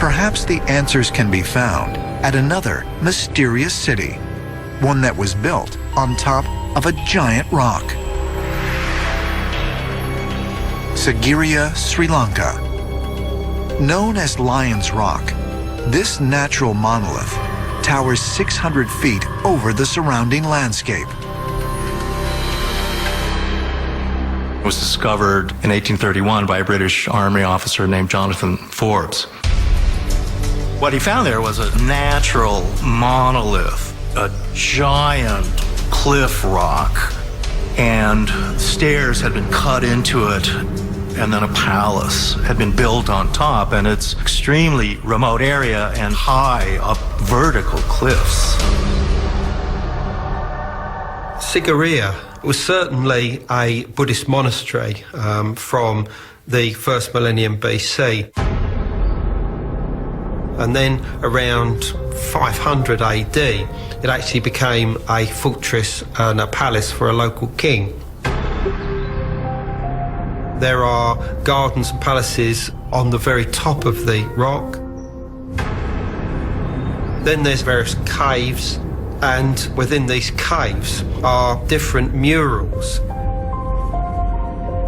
Perhaps the answers can be found at another mysterious city, one that was built on top of a giant rock. Sigiriya, Sri Lanka. Known as Lion's Rock, this natural monolith towers 600 feet over the surrounding landscape. It was discovered in 1831 by a British Army officer named Jonathan Forbes. What he found there was a natural monolith, a giant cliff rock, and stairs had been cut into it, and then a palace had been built on top, and it's extremely remote area and high up vertical cliffs. Sigiriya was certainly a Buddhist monastery from the first millennium BC. And then around 500 AD, it actually became a fortress and a palace for a local king. There are gardens and palaces on the very top of the rock. Then there's various caves, and within these caves are different murals.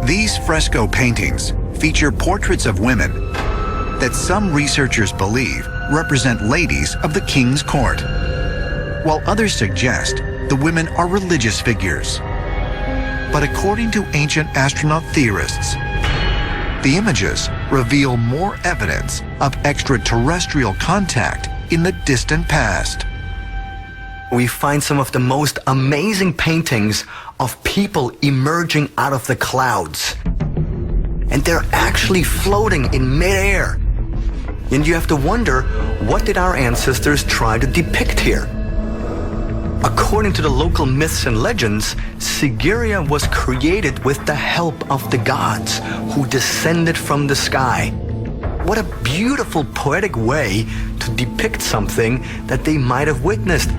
These fresco paintings feature portraits of women that some researchers believe represent ladies of the king's court, while others suggest the women are religious figures. But according to ancient astronaut theorists, the images reveal more evidence of extraterrestrial contact in the distant past. We find some of the most amazing paintings of people emerging out of the clouds. And they're actually floating in midair. And you have to wonder, what did our ancestors try to depict here? According to the local myths and legends, Sigiriya was created with the help of the gods who descended from the sky. What a beautiful poetic way to depict something that they might have witnessed.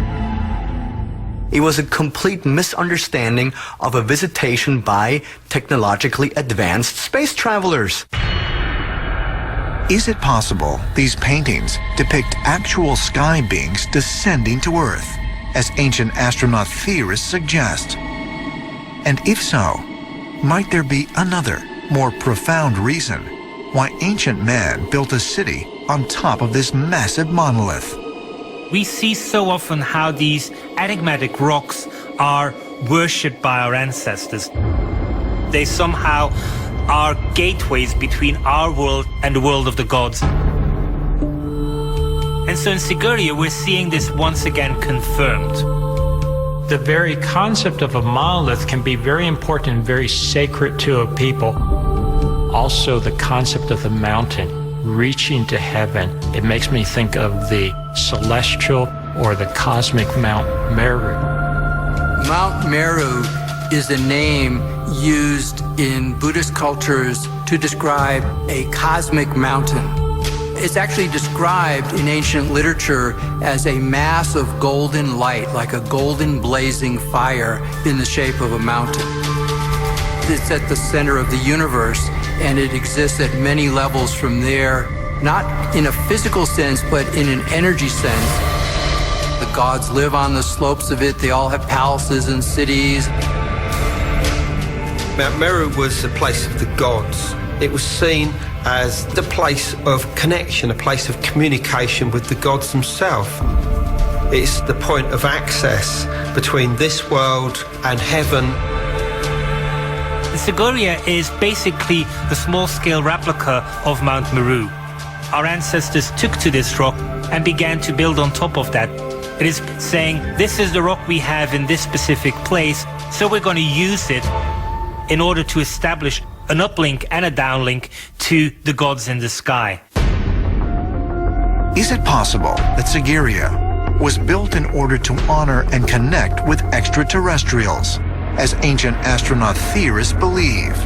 It was a complete misunderstanding of a visitation by technologically advanced space travelers. Is it possible these paintings depict actual sky beings descending to Earth, as ancient astronaut theorists suggest? And if so, might there be another, more profound reason why ancient man built a city on top of this massive monolith? We see so often how these enigmatic rocks are worshipped by our ancestors. They somehow are gateways between our world and the world of the gods. And so in Sigiriya, we're seeing this once again confirmed. The very concept of a monolith can be very important and very sacred to a people. Also, the concept of the mountain reaching to heaven. It makes me think of the celestial or the cosmic Mount Meru. Mount Meru is a name used in Buddhist cultures to describe a cosmic mountain. It's actually described in ancient literature as a mass of golden light, like a golden blazing fire in the shape of a mountain. It's at the center of the universe, and it exists at many levels from there, not in a physical sense, but in an energy sense. The gods live on the slopes of it. They all have palaces and cities. Mount Meru was the place of the gods. It was seen as the place of connection, a place of communication with the gods themselves. It's the point of access between this world and heaven. Sigiriya is basically a small-scale replica of Mount Meru. Our ancestors took to this rock and began to build on top of that. It is saying, this is the rock we have in this specific place, so we're going to use it in order to establish an uplink and a downlink to the gods in the sky. Is it possible that Sigiriya was built in order to honor and connect with extraterrestrials, as ancient astronaut theorists believe?